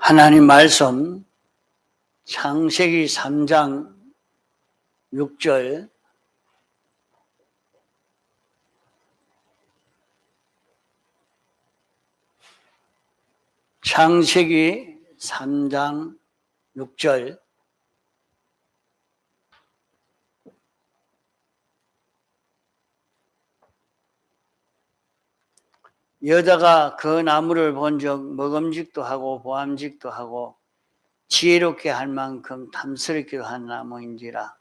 하나님 말씀 창세기 3장 6절 창세기 3장 6절 여자가 그 나무를 본즉 먹음직도 하고 보암직도 하고 지혜롭게 할 만큼 탐스럽기도 한 나무인지라.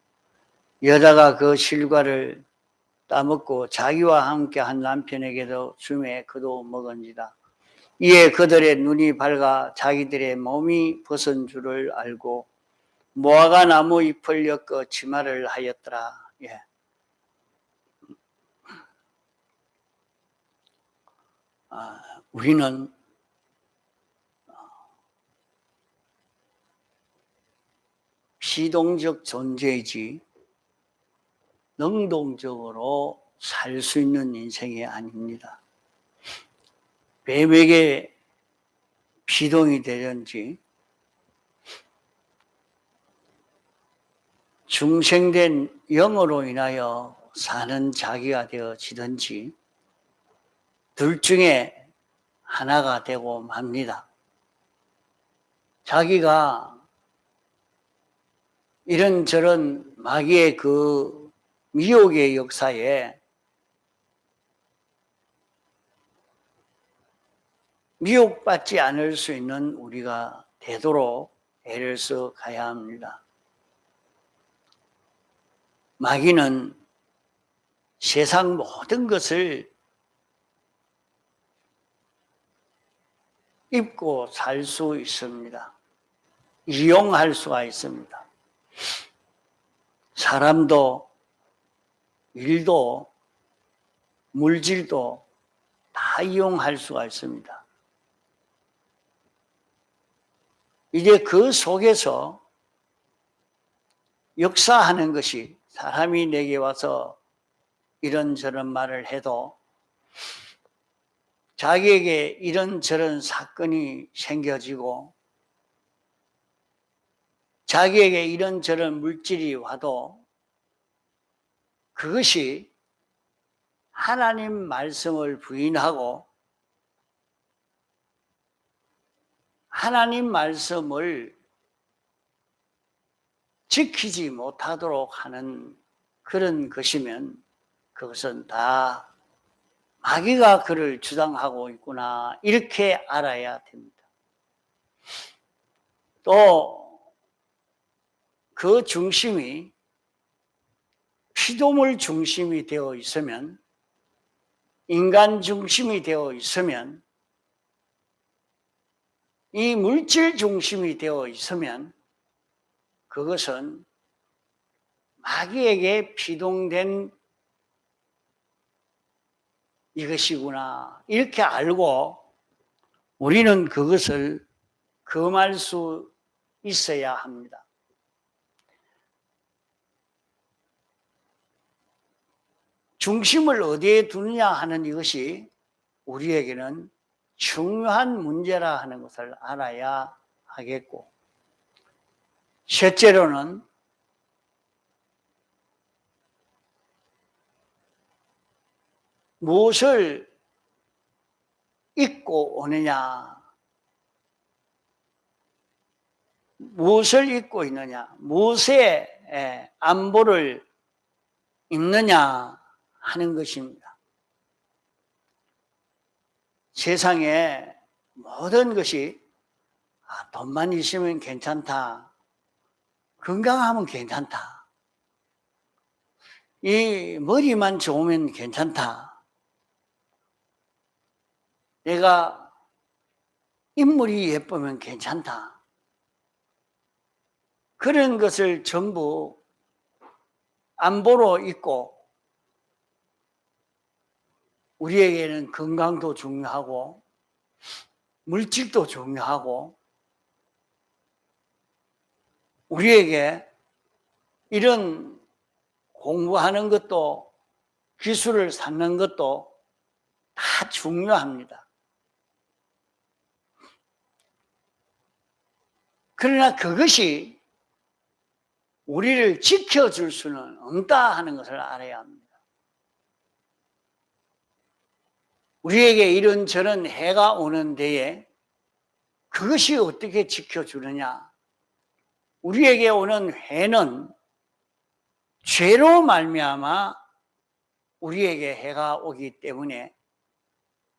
여자가 그 실과를 따먹고 자기와 함께 한 남편에게도 주매 그도 먹은지라. 이에 그들의 눈이 밝아 자기들의 몸이 벗은 줄을 알고 무화과 나무 잎을 엮어 치마를 하였더라. 예. 우리는 비동적 존재이지 능동적으로 살 수 있는 인생이 아닙니다. 뱀에게 비동이 되든지 중생된 영으로 인하여 사는 자기가 되어지든지 둘 중에 하나가 되고 맙니다. 자기가 이런저런 마귀의 그 미혹의 역사에 미혹받지 않을 수 있는 우리가 되도록 애를 써 가야 합니다. 마귀는 세상 모든 것을 입고 살 수 있습니다. 이용할 수가 있습니다. 사람도, 일도, 물질도 다 이용할 수가 있습니다. 이제 그 속에서 역사하는 것이 사람이 내게 와서 이런저런 말을 해도 자기에게 이런저런 사건이 생겨지고 자기에게 이런저런 물질이 와도 그것이 하나님 말씀을 부인하고 하나님 말씀을 지키지 못하도록 하는 그런 것이면 그것은 다 마귀가 그를 주장하고 있구나 이렇게 알아야 됩니다. 또 그 중심이 피조물 중심이 되어 있으면 인간 중심이 되어 있으면 이 물질 중심이 되어 있으면 그것은 마귀에게 피동된 이것이구나 이렇게 알고 우리는 그것을 금할 수 있어야 합니다. 중심을 어디에 두느냐 하는 이것이 우리에게는 중요한 문제라 하는 것을 알아야 하겠고, 셋째로는 무엇을 잊고 오느냐, 무엇을 잊고 있느냐, 무엇에 안보를 잊느냐 하는 것입니다. 세상에 모든 것이 돈만 있으면 괜찮다, 건강하면 괜찮다, 이 머리만 좋으면 괜찮다, 내가 인물이 예쁘면 괜찮다, 그런 것을 전부 안보로 잊고 우리에게는 건강도 중요하고 물질도 중요하고 우리에게 이런 공부하는 것도 기술을 쌓는 것도 다 중요합니다. 그러나 그것이 우리를 지켜줄 수는 없다 하는 것을 알아야 합니다. 우리에게 이런저런 해가 오는 데에 그것이 어떻게 지켜주느냐? 우리에게 오는 해는 죄로 말미암아 우리에게 해가 오기 때문에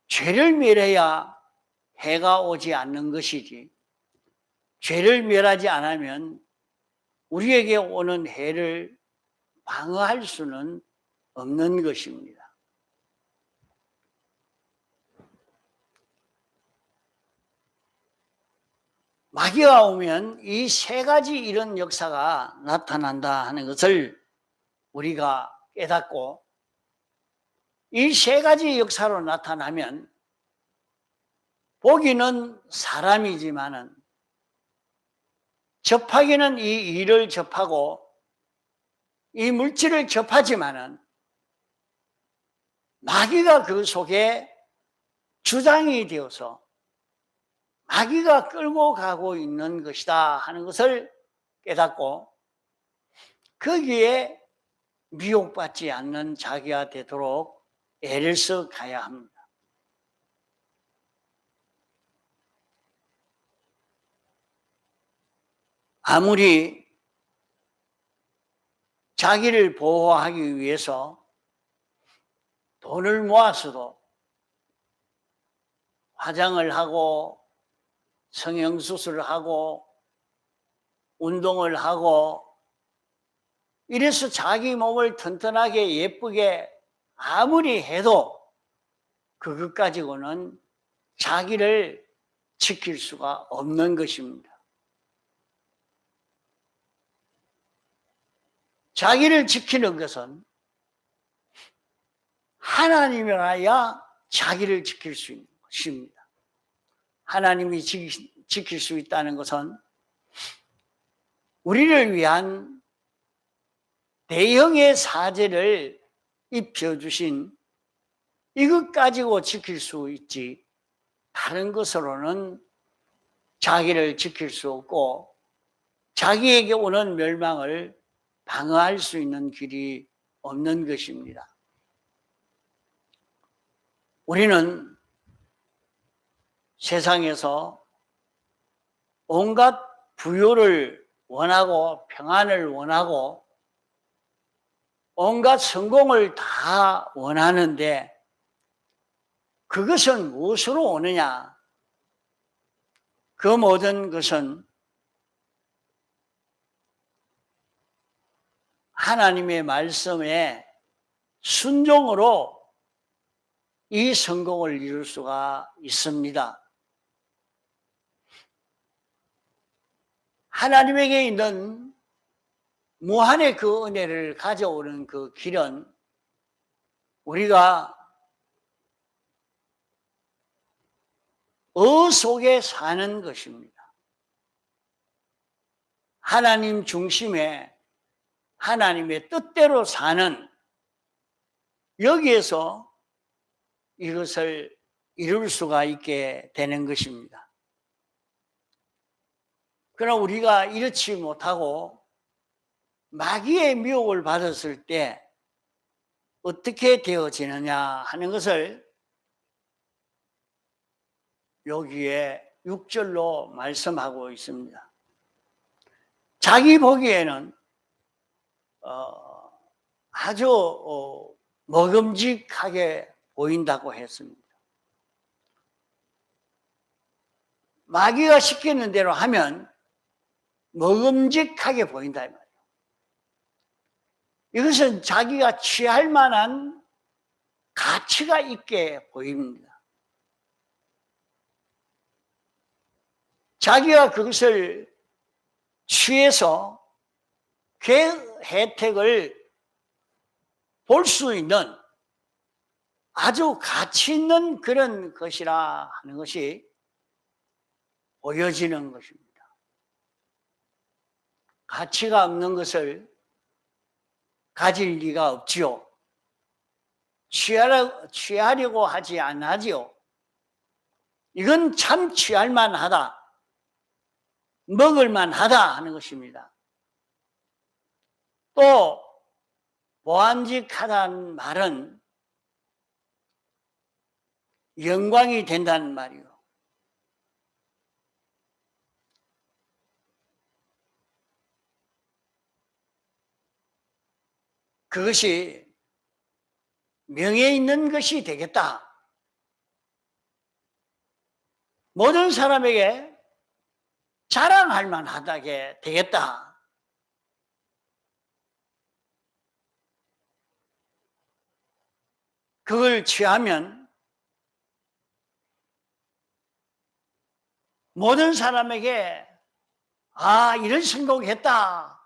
죄를 멸해야 해가 오지 않는 것이지, 죄를 멸하지 않으면 우리에게 오는 해를 방어할 수는 없는 것입니다. 마귀가 오면 이 세 가지 이런 역사가 나타난다 하는 것을 우리가 깨닫고, 이 세 가지 역사로 나타나면 보기는 사람이지만은 접하기는 이 일을 접하고 이 물질을 접하지만은 마귀가 그 속에 주장이 되어서 마귀가 끌고 가고 있는 것이다 하는 것을 깨닫고, 거기에 미혹받지 않는 자기가 되도록 애를 써 가야 합니다. 아무리 자기를 보호하기 위해서 돈을 모았어도 화장을 하고 성형수술을 하고 운동을 하고 이래서 자기 몸을 튼튼하게 예쁘게 아무리 해도 그것 가지고는 자기를 지킬 수가 없는 것입니다. 자기를 지키는 것은 하나님이라야 자기를 지킬 수 있는 것입니다. 하나님이 지킬 수 있다는 것은 우리를 위한 대형의 사죄를 입혀주신 이것 가지고 지킬 수 있지, 다른 것으로는 자기를 지킬 수 없고 자기에게 오는 멸망을 방어할 수 있는 길이 없는 것입니다. 우리는 세상에서 온갖 부요를 원하고 평안을 원하고 온갖 성공을 다 원하는데 그것은 무엇으로 오느냐? 그 모든 것은 하나님의 말씀에 순종으로 이 성공을 이룰 수가 있습니다. 하나님에게 있는 무한의 그 은혜를 가져오는 그 길은 우리가 속에 사는 것입니다. 하나님 중심에 하나님의 뜻대로 사는, 여기에서 이것을 이룰 수가 있게 되는 것입니다. 그러나 우리가 이렇지 못하고 마귀의 미혹을 받았을 때 어떻게 되어지느냐 하는 것을 여기에 6절로 말씀하고 있습니다. 자기 보기에는 아주 먹음직하게 보인다고 했습니다. 마귀가 시키는 대로 하면 먹음직하게 보인다 이 말이에요. 이것은 자기가 취할 만한 가치가 있게 보입니다. 자기가 그것을 취해서 그 혜택을 볼 수 있는 아주 가치 있는 그런 것이라 하는 것이 보여지는 것입니다. 가치가 없는 것을 가질 리가 없지요. 취하려고 하지 않지요. 이건 참 취할 만하다. 먹을만 하다 하는 것입니다. 또 보암직하다는 말은 영광이 된다는 말이요. 그것이 명예 있는 것이 되겠다. 모든 사람에게 자랑할 만하다게 되겠다. 그걸 취하면 모든 사람에게 이런 성공했다.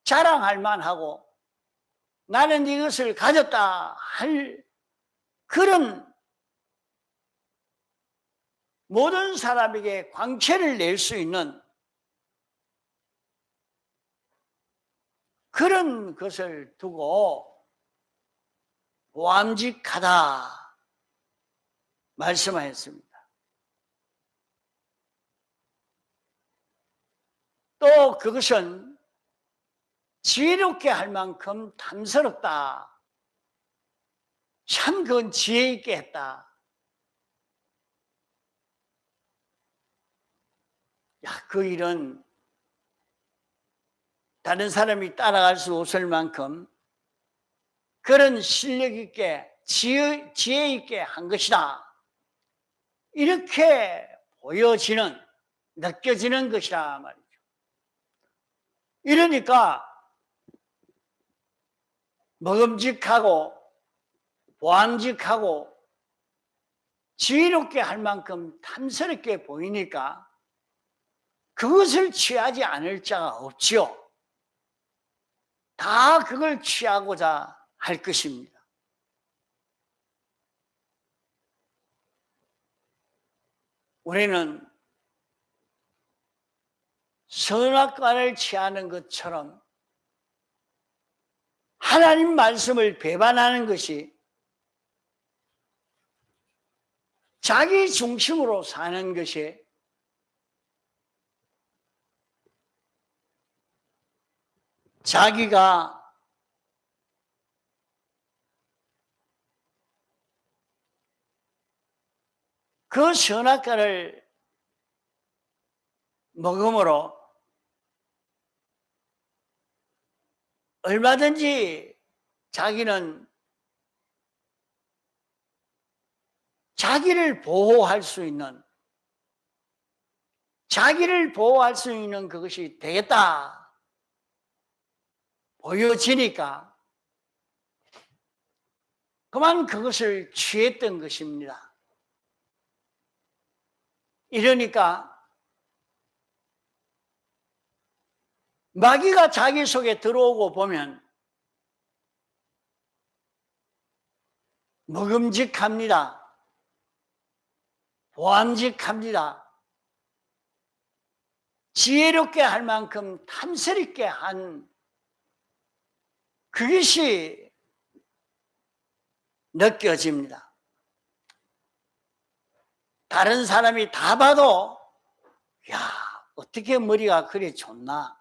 자랑할 만하고 나는 이것을 가졌다 할 그런 모든 사람에게 광채를 낼 수 있는 그런 것을 두고 보암직하다 말씀하였습니다. 또 그것은 지혜롭게 할 만큼 탐스럽다. 참 그건 지혜 있게 했다. 그 일은 다른 사람이 따라갈 수 없을 만큼 그런 실력 있게 지혜 있게 한 것이다. 이렇게 보여지는 느껴지는 것이라 말이죠. 이러니까 먹음직하고 보암직하고 지혜롭게 할 만큼 탐스럽게 보이니까 그것을 취하지 않을 자가 없지요. 다 그걸 취하고자 할 것입니다. 우리는 선악과를 취하는 것처럼 하나님 말씀을 배반하는 것이 자기 중심으로 사는 것이 자기가 그 선악과를 먹음으로 얼마든지 자기는 자기를 보호할 수 있는 그것이 되겠다 보여지니까 그만 그것을 취했던 것입니다. 이러니까 마귀가 자기 속에 들어오고 보면 먹음직합니다. 보암직합니다. 지혜롭게 할 만큼 탐스럽게 한 그것이 느껴집니다. 다른 사람이 다 봐도 어떻게 머리가 그리 좋나?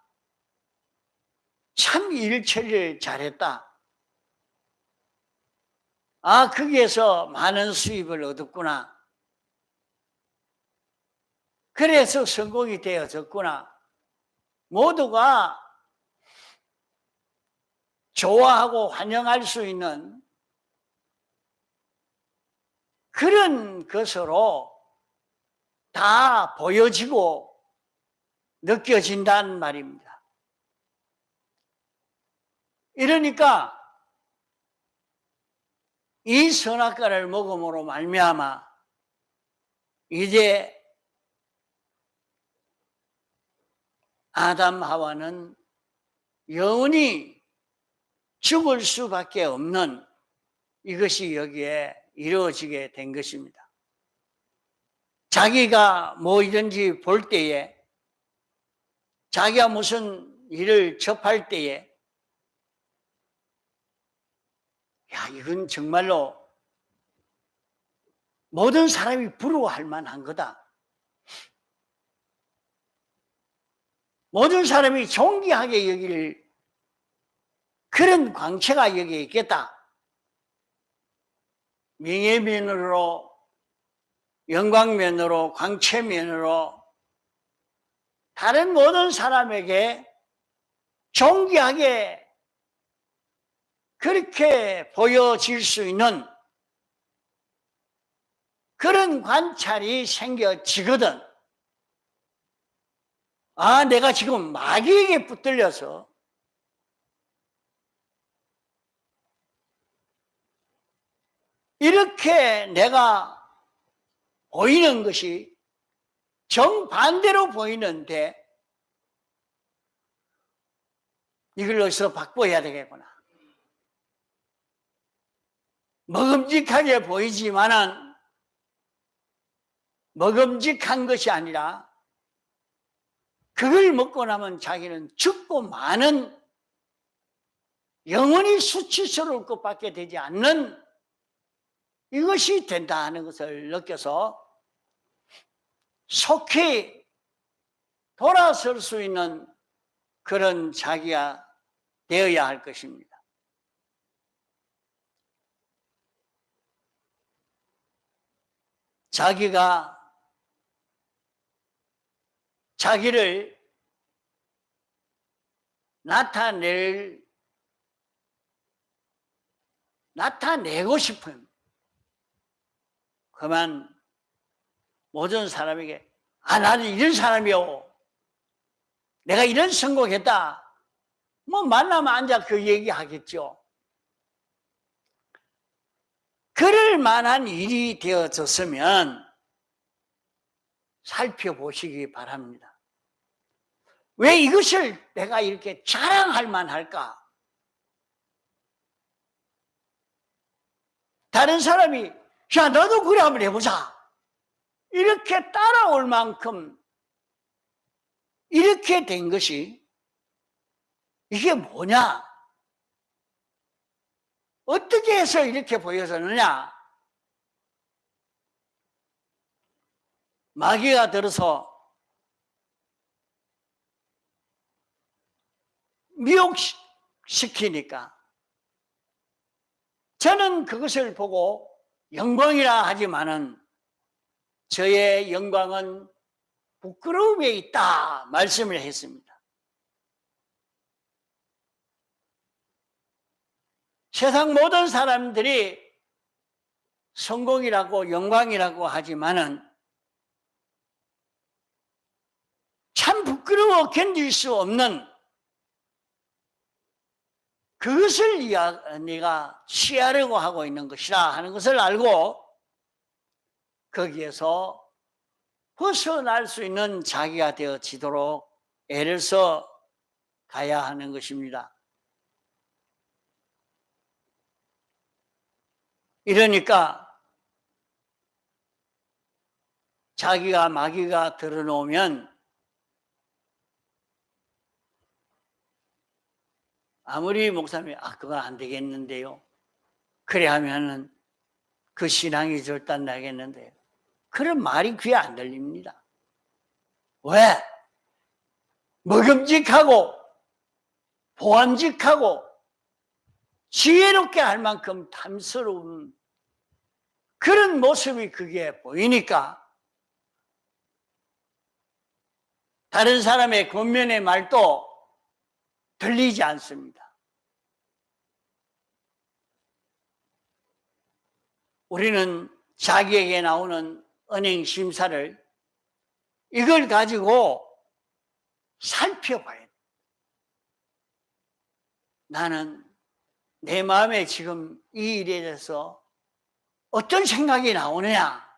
참 일 처리를 잘했다. 거기에서 많은 수입을 얻었구나. 그래서 성공이 되어졌구나. 모두가 좋아하고 환영할 수 있는 그런 것으로 다 보여지고 느껴진다는 말입니다. 이러니까 이 선악과를 먹음으로 말미암아 이제 아담 하와는 영원히 죽을 수밖에 없는 이것이 여기에 이루어지게 된 것입니다. 자기가 뭐든지 볼 때에, 자기가 무슨 일을 접할 때에 이건 정말로 모든 사람이 부러워할 만한 거다. 모든 사람이 존귀하게 여길 그런 광채가 여기에 있겠다. 명예면으로, 영광면으로, 광채면으로 다른 모든 사람에게 존귀하게 그렇게 보여질 수 있는 그런 관찰이 생겨지거든. 아, 내가 지금 마귀에게 붙들려서 이렇게 내가 보이는 것이 정반대로 보이는데 이걸 어디서 바꿔야 되겠구나. 먹음직하게 보이지만은 먹음직한 것이 아니라 그걸 먹고 나면 자기는 죽고 많은 영원히 수치스러울 것밖에 되지 않는 이것이 된다 하는 것을 느껴서 속히 돌아설 수 있는 그런 자기가 되어야 할 것입니다. 자기가 자기를 나타내고 싶은 그만 모든 사람에게 나는 이런 사람이요. 내가 이런 성공했다. 뭐 만나면 앉아 그 얘기하겠죠. 그럴 만한 일이 되어졌으면 살펴보시기 바랍니다. 왜 이것을 내가 이렇게 자랑할 만할까? 다른 사람이 야 너도 그래 한번 해보자 이렇게 따라올 만큼 이렇게 된 것이 이게 뭐냐? 어떻게 해서 이렇게 보여졌느냐? 마귀가 들어서 미혹시키니까 저는 그것을 보고 영광이라 하지만은 저의 영광은 부끄러움에 있다 말씀을 했습니다. 세상 모든 사람들이 성공이라고 영광이라고 하지만은 참 부끄러워 견딜 수 없는 그것을 네가 취하려고 하고 있는 것이라 하는 것을 알고 거기에서 벗어날 수 있는 자기가 되어지도록 애를 써 가야 하는 것입니다. 이러니까 자기가 마귀가 드러놓으면 아무리 목사님이 그거 안 되겠는데요. 그래 하면은 그 신앙이 절단나겠는데요. 그런 말이 귀에 안 들립니다. 왜? 먹음직하고 보암직하고 지혜롭게 할 만큼 탐스러운 그런 모습이 그게 보이니까 다른 사람의 겉면의 말도 들리지 않습니다. 우리는 자기에게 나오는 은행 심사를 이걸 가지고 살펴봐야 돼. 나는 내 마음에 지금 이 일에 대해서 어떤 생각이 나오느냐?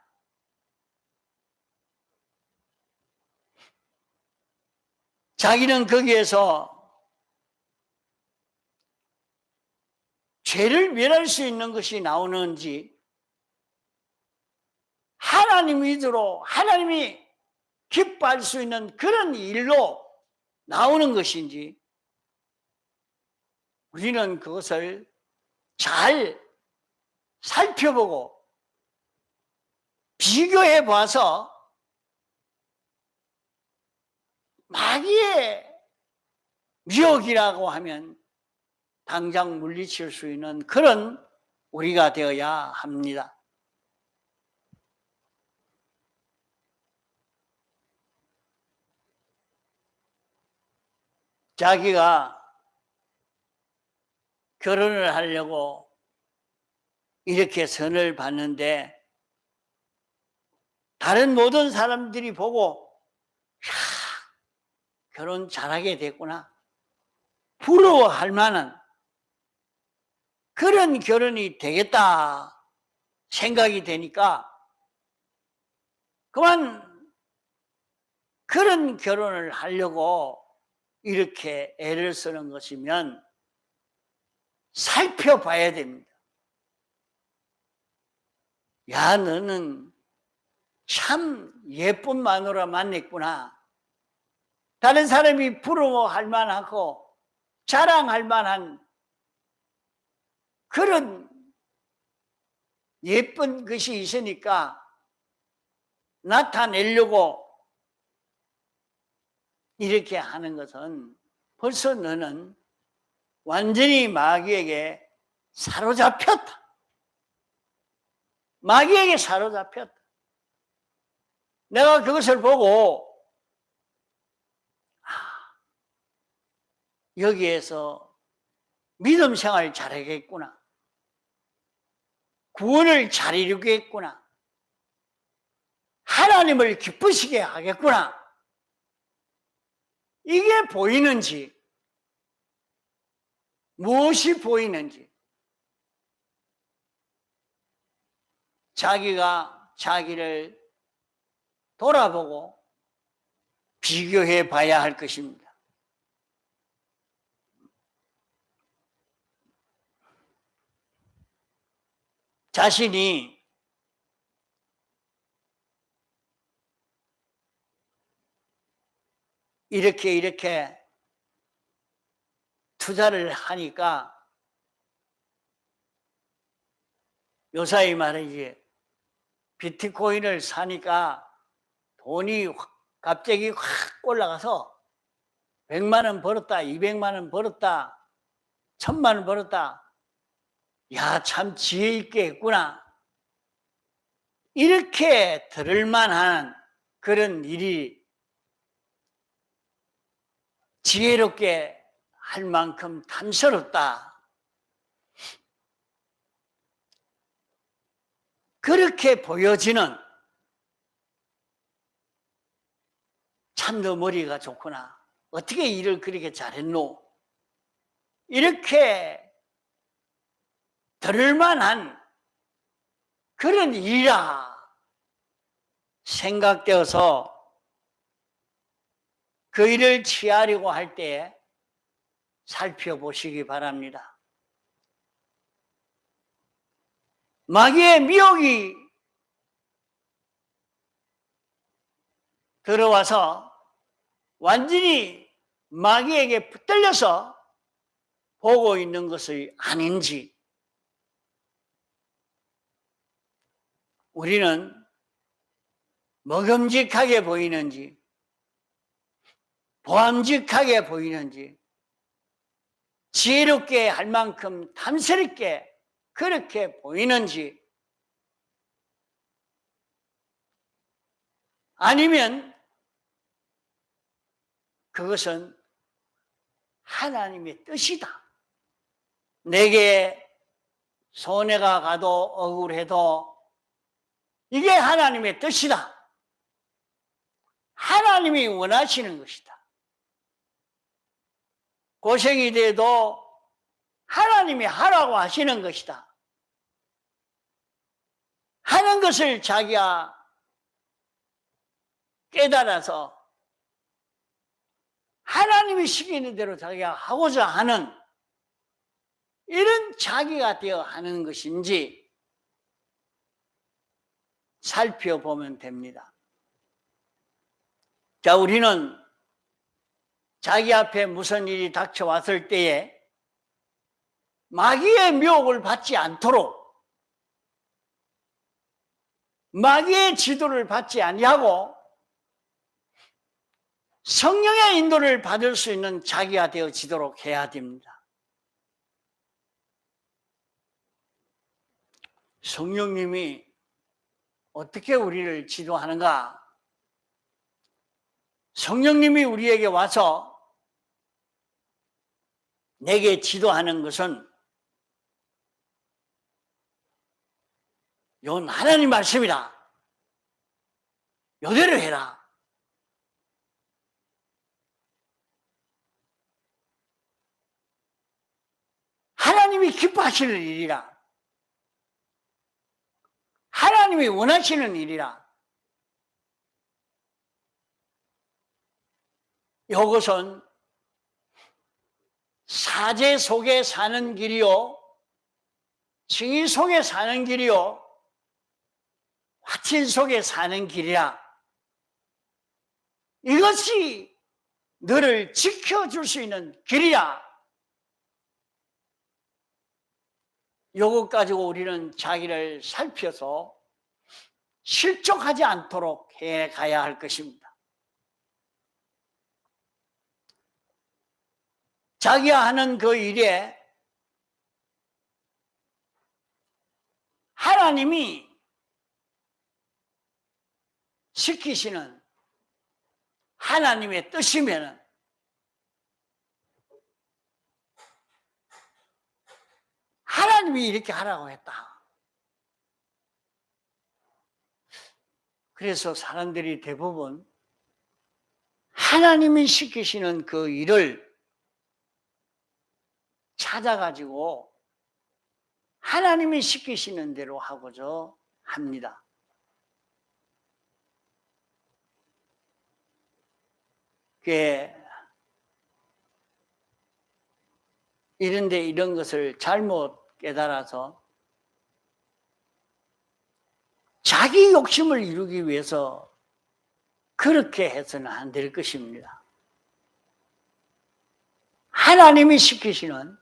자기는 거기에서 죄를 멸할 수 있는 것이 나오는지 하나님 위주로 하나님이 기뻐할 수 있는 그런 일로 나오는 것인지 우리는 그것을 잘 살펴보고 비교해 봐서 마귀의 미혹이라고 하면 당장 물리칠 수 있는 그런 우리가 되어야 합니다. 자기가 결혼을 하려고 이렇게 선을 봤는데 다른 모든 사람들이 보고 야, 결혼 잘하게 됐구나, 부러워할 만한 그런 결혼이 되겠다 생각이 되니까 그만 그런 결혼을 하려고 이렇게 애를 쓰는 것이면 살펴봐야 됩니다. 야, 너는 참 예쁜 마누라 만났구나. 다른 사람이 부러워할 만하고 자랑할 만한 그런 예쁜 것이 있으니까 나타내려고 이렇게 하는 것은 벌써 너는 완전히 마귀에게 사로잡혔다. 마귀에게 사로잡혔다. 내가 그것을 보고 여기에서 믿음 생활 잘하겠구나, 구원을 잘 이루겠구나, 하나님을 기쁘시게 하겠구나, 이게 보이는지, 무엇이 보이는지, 자기가 자기를 돌아보고 비교해 봐야 할 것입니다. 자신이 이렇게 투자를 하니까 요사이 말이지, 비트코인을 사니까 돈이 갑자기 확 올라가서 100만 원 벌었다, 200만 원 벌었다, 1000만 원 벌었다. 야, 참 지혜 있게 했구나. 이렇게 들을 만한 그런 일이 지혜롭게 할 만큼 탐스럽다. 그렇게 보여지는, 참 너 머리가 좋구나, 어떻게 일을 그렇게 잘했노, 이렇게 들을 만한 그런 일이라 생각되어서 그 일을 취하려고 할 때 살펴보시기 바랍니다. 마귀의 미혹이 들어와서 완전히 마귀에게 붙들려서 보고 있는 것이 아닌지, 우리는 먹음직하게 보이는지, 보암직하게 보이는지, 지혜롭게 할 만큼 탐스럽게 그렇게 보이는지, 아니면 그것은 하나님의 뜻이다, 내게 손해가 가도 억울해도 이게 하나님의 뜻이다, 하나님이 원하시는 것이다, 고생이 돼도 하나님이 하라고 하시는 것이다 하는 것을 자기가 깨달아서 하나님이 시키는 대로 자기가 하고자 하는 이런 자기가 되어 하는 것인지 살펴보면 됩니다. 자, 우리는 자기 앞에 무슨 일이 닥쳐왔을 때에 마귀의 미혹을 받지 않도록, 마귀의 지도를 받지 아니하고 성령의 인도를 받을 수 있는 자기가 되어지도록 해야 됩니다. 성령님이 어떻게 우리를 지도하는가? 성령님이 우리에게 와서 내게 지도하는 것은 이건 하나님 말씀이다. 이대로 해라. 하나님이 기뻐하시는 일이라. 하나님이 원하시는 일이라. 이것은 사제 속에 사는 길이요, 증인 속에 사는 길이요, 화친 속에 사는 길이라. 이것이 너를 지켜줄 수 있는 길이라. 이것 가지고 우리는 자기를 살펴서 실족하지 않도록 해가야 할 것입니다. 자기가 하는 그 일에 하나님이 시키시는 하나님의 뜻이면 하나님이 이렇게 하라고 했다. 그래서 사람들이 대부분 하나님이 시키시는 그 일을 찾아가지고 하나님이 시키시는 대로 하고자 합니다. 이런데 이런 것을 잘못 깨달아서 자기 욕심을 이루기 위해서 그렇게 해서는 안 될 것입니다. 하나님이 시키시는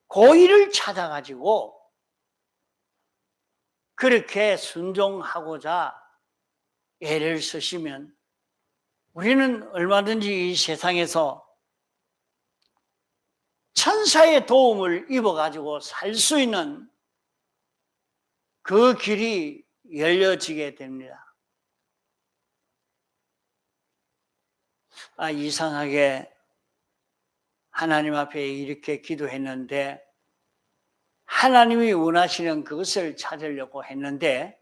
그 일을 찾아가지고 그렇게 순종하고자 애를 쓰시면 우리는 얼마든지 이 세상에서 천사의 도움을 입어가지고 살 수 있는 그 길이 열려지게 됩니다. 이상하게 하나님 앞에 이렇게 기도했는데 하나님이 원하시는 그것을 찾으려고 했는데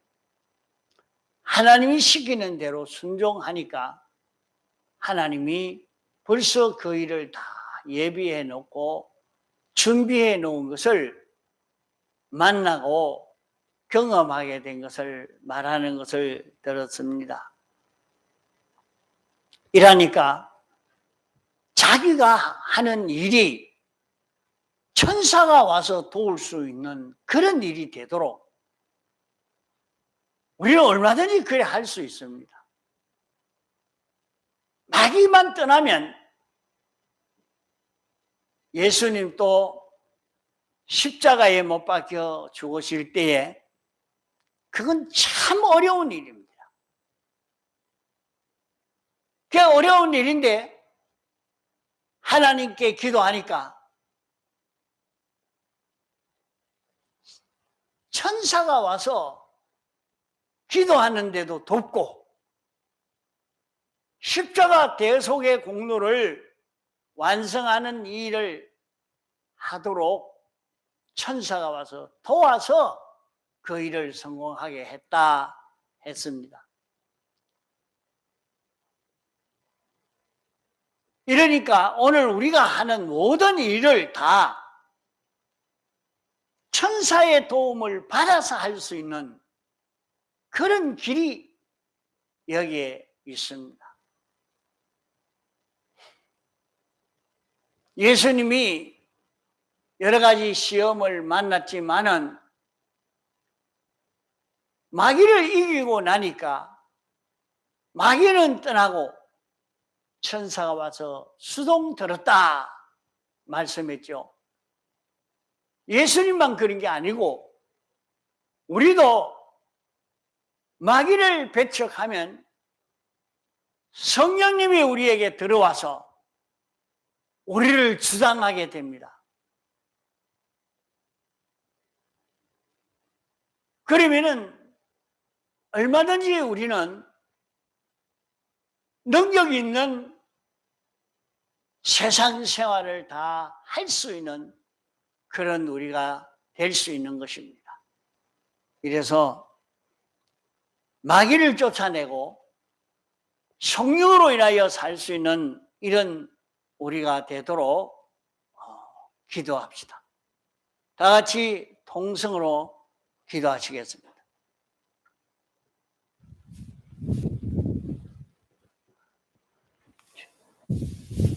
하나님이 시키는 대로 순종하니까 하나님이 벌써 그 일을 다 예비해 놓고 준비해 놓은 것을 만나고 경험하게 된 것을 말하는 것을 들었습니다. 이러니까 자기가 하는 일이 천사가 와서 도울 수 있는 그런 일이 되도록 우리는 얼마든지 그래 할 수 있습니다. 마귀만 떠나면 예수님도 십자가에 못 박혀 죽으실 때에 그건 참 어려운 일입니다. 그게 어려운 일인데 하나님께 기도하니까 천사가 와서 기도하는데도 돕고 십자가 대속의 공로를 완성하는 일을 하도록 천사가 와서 도와서 그 일을 성공하게 했다 했습니다. 이러니까 오늘 우리가 하는 모든 일을 다 천사의 도움을 받아서 할 수 있는 그런 길이 여기에 있습니다. 예수님이 여러 가지 시험을 만났지만은 마귀를 이기고 나니까 마귀는 떠나고 천사가 와서 수동 들었다 말씀했죠. 예수님만 그런 게 아니고 우리도 마귀를 배척하면 성령님이 우리에게 들어와서 우리를 주장하게 됩니다. 그러면은 얼마든지 우리는 능력 있는 세상 생활을 다 할 수 있는 그런 우리가 될 수 있는 것입니다. 이래서 마귀를 쫓아내고 성령으로 인하여 살 수 있는 이런 우리가 되도록 기도합시다. 다 같이 통성으로 기도하시겠습니다.